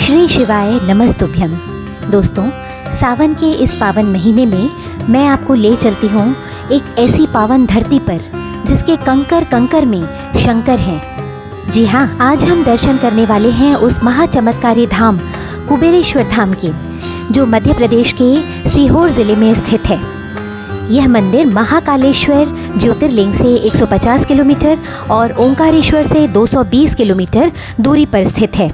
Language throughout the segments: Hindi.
श्री शिवाय नमस्तुभ्यम। दोस्तों, सावन के इस पावन महीने में मैं आपको ले चलती हूँ एक ऐसी पावन धरती पर जिसके कंकर कंकर में शंकर हैं। जी हाँ, आज हम दर्शन करने वाले हैं उस महाचमत्कारी धाम कुबेरेश्वर धाम के, जो मध्य प्रदेश के सीहोर ज़िले में स्थित है। यह मंदिर महाकालेश्वर ज्योतिर्लिंग से 150 किलोमीटर और ओंकारेश्वर से 220 किलोमीटर दूरी पर स्थित है।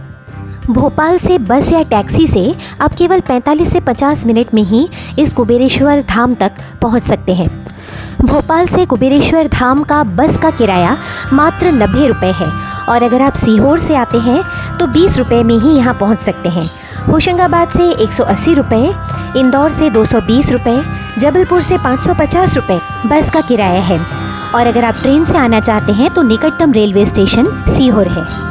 भोपाल से बस या टैक्सी से आप केवल 45 से 50 मिनट में ही इस कुबेरेश्वर धाम तक पहुंच सकते हैं। भोपाल से कुबेरेश्वर धाम का बस का किराया मात्र 90 रुपये है और अगर आप सीहोर से आते हैं तो 20 रुपये में ही यहाँ पहुँच सकते हैं। होशंगाबाद से 180 रुपये, इंदौर से 220 रुपये, जबलपुर से 550 रुपये बस का किराया है और अगर आप ट्रेन से आना चाहते हैं तो निकटतम रेलवे स्टेशन सीहोर है।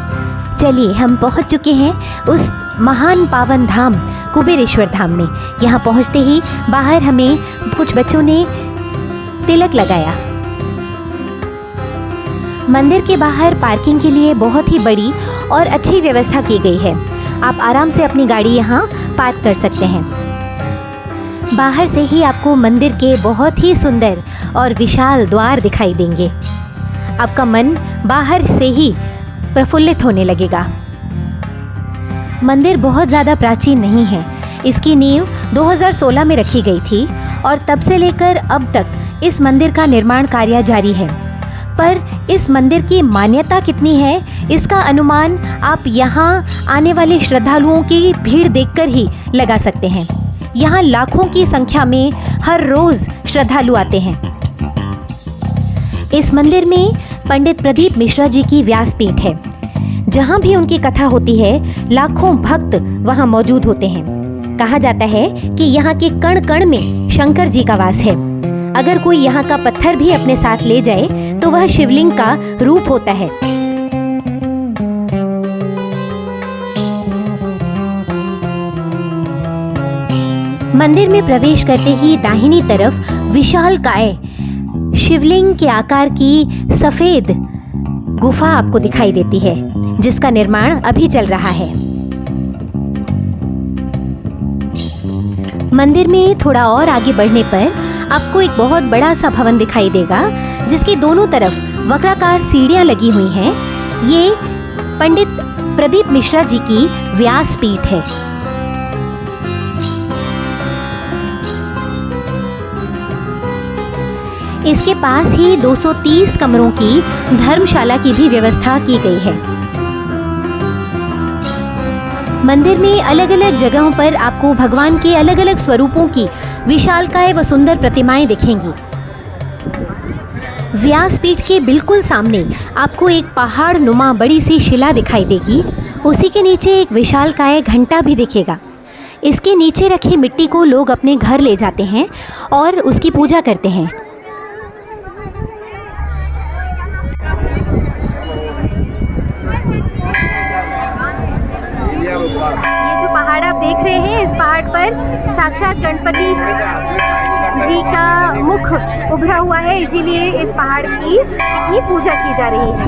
चलिए, हम पहुंच चुके हैं उस महान पावन धाम कुबेरेश्वर धाम में। यहाँ पहुँचते ही बाहर हमें कुछ बच्चों ने तिलक लगाया। मंदिर के बाहर पार्किंग के लिए बहुत ही बड़ी और अच्छी व्यवस्था की गई है। आप आराम से अपनी गाड़ी यहाँ पार्क कर सकते हैं। बाहर से ही आपको मंदिर के बहुत ही सुंदर और विशाल द्वार दिखाई देंगे। आपका मन बाहर से ही प्रफुल्लित होने लगेगा। मंदिर बहुत ज़्यादा प्राचीन नहीं है। इसकी नींव 2016 में रखी गई थी और तब से लेकर अब तक इस मंदिर का निर्माण कार्य जारी है। पर इस मंदिर की मान्यता कितनी है, इसका अनुमान आप यहाँ आने वाले श्रद्धालुओं की भीड़ देखकर ही लगा सकते हैं। यहाँ लाखों की संख्या में हर रोज़ श्रद्धालु आते हैं। इस मंदिर में पंडित प्रदीप मिश्रा जी की व्यासपीठ है। जहाँ भी उनकी कथा होती है, लाखों भक्त वहाँ मौजूद होते हैं। कहा जाता है कि यहाँ के कण कण में शंकर जी का वास है। अगर कोई यहाँ का पत्थर भी अपने साथ ले जाए तो वह शिवलिंग का रूप होता है। मंदिर में प्रवेश करते ही दाहिनी तरफ विशालकाय शिवलिंग के आकार की सफेद गुफा आपको दिखाई देती है, जिसका निर्माण अभी चल रहा है। मंदिर में थोड़ा और आगे बढ़ने पर आपको एक बहुत बड़ा सा भवन दिखाई देगा, जिसके दोनों तरफ वक्राकार सीढ़ियां लगी हुई हैं। ये पंडित प्रदीप मिश्रा जी की व्यासपीठ है। इसके पास ही 230 कमरों की धर्मशाला की भी व्यवस्था की गई है। मंदिर में अलग अलग जगहों पर आपको भगवान के अलग अलग स्वरूपों की विशालकाय व सुंदर प्रतिमाएं दिखेंगी। व्यासपीठ के बिल्कुल सामने आपको एक पहाड़ नुमा बड़ी सी शिला दिखाई देगी। उसी के नीचे एक विशालकाय घंटा भी दिखेगा। इसके नीचे रखी मिट्टी को लोग अपने घर ले जाते हैं और उसकी पूजा करते हैं। ये जो पहाड़ आप देख रहे हैं, इस पहाड़ पर साक्षात गणपति जी का मुख उभरा हुआ है, इसीलिए इस पहाड़ की इतनी पूजा की जा रही है।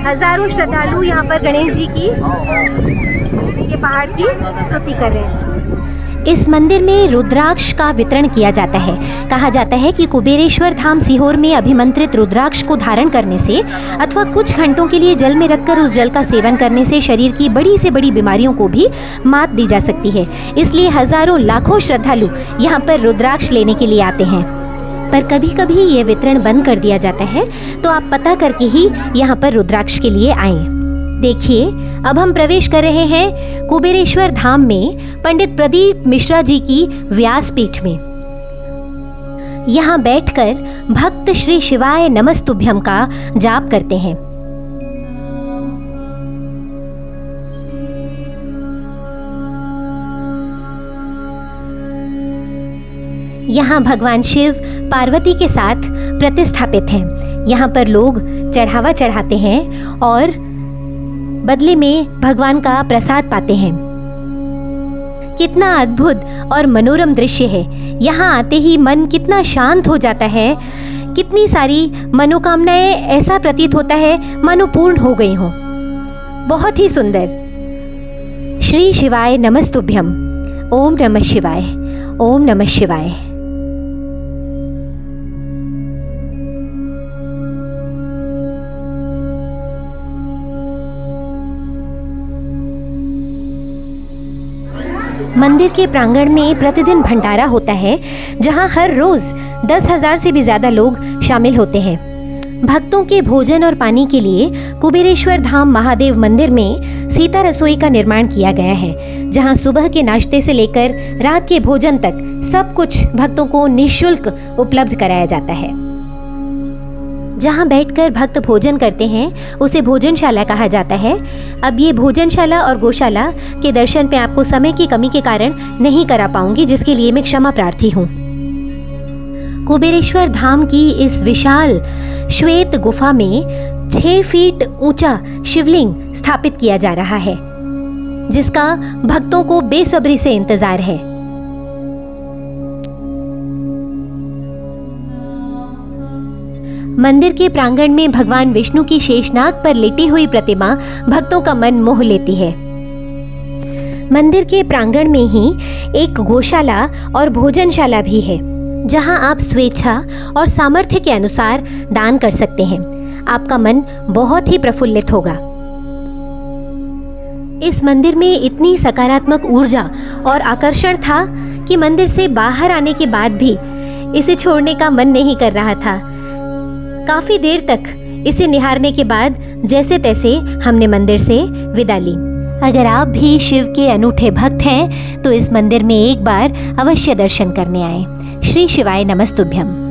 हजारों श्रद्धालु यहाँ पर गणेश जी की ये पहाड़ की स्तुति कर रहे हैं। इस मंदिर में रुद्राक्ष का वितरण किया जाता है। कहा जाता है कि कुबेरेश्वर धाम सीहोर में अभिमंत्रित रुद्राक्ष को धारण करने से अथवा कुछ घंटों के लिए जल में रखकर उस जल का सेवन करने से शरीर की बड़ी से बड़ी बीमारियों को भी मात दी जा सकती है। इसलिए हजारों लाखों श्रद्धालु यहाँ पर रुद्राक्ष लेने के लिए आते हैं। पर कभी कभी ये वितरण बंद कर दिया जाता है, तो आप पता करके ही यहाँ पर रुद्राक्ष के लिए आएं। देखिए, अब हम प्रवेश कर रहे हैं कुबेरेश्वर धाम में पंडित प्रदीप मिश्रा जी की व्यासपीठ में। यहाँ बैठकर भक्त श्री शिवाय नमस्तुभ्यम का जाप करते हैं। यहाँ भगवान शिव पार्वती के साथ प्रतिस्थापित हैं। यहाँ पर लोग चढ़ावा चढ़ाते हैं और बदले में भगवान का प्रसाद पाते हैं। कितना अद्भुत और मनोरम दृश्य है। यहाँ आते ही मन कितना शांत हो जाता है। कितनी सारी मनोकामनाएं ऐसा प्रतीत होता है मानो पूर्ण हो गई हों। बहुत ही सुंदर। श्री शिवाय नमस्तुभ्यम। ओम नमः शिवाय। ओम नमः शिवाय। मंदिर के प्रांगण में प्रतिदिन भंडारा होता है, जहां हर रोज 10,000 से भी ज्यादा लोग शामिल होते हैं। भक्तों के भोजन और पानी के लिए कुबेरेश्वर धाम महादेव मंदिर में सीता रसोई का निर्माण किया गया है, जहां सुबह के नाश्ते से लेकर रात के भोजन तक सब कुछ भक्तों को निःशुल्क उपलब्ध कराया जाता है। जहां बैठकर भक्त भोजन करते हैं उसे भोजनशाला कहा जाता है। अब ये भोजनशाला और गौशाला के दर्शन पे आपको समय की कमी के कारण नहीं करा पाऊंगी, जिसके लिए मैं क्षमा प्रार्थी हूँ। कुबेरेश्वर धाम की इस विशाल श्वेत गुफा में 6 फीट ऊंचा शिवलिंग स्थापित किया जा रहा है, जिसका भक्तों को बेसब्री से इंतजार है। मंदिर के प्रांगण में भगवान विष्णु की शेषनाग पर लेटी हुई प्रतिमा भक्तों का मन मोह लेती है। मंदिर के प्रांगण में ही एक गौशाला और भोजनशाला भी है, जहां आप स्वेच्छा और सामर्थ्य के अनुसार दान कर सकते हैं। आपका मन बहुत ही प्रफुल्लित होगा। इस मंदिर में इतनी सकारात्मक ऊर्जा और आकर्षण था कि मंदिर से बाहर आने के बाद भी इसे छोड़ने का मन नहीं कर रहा था। काफी देर तक इसे निहारने के बाद जैसे तैसे हमने मंदिर से विदा ली। अगर आप भी शिव के अनूठे भक्त हैं तो इस मंदिर में एक बार अवश्य दर्शन करने आएं। श्री शिवाय नमस्तुभ्यम।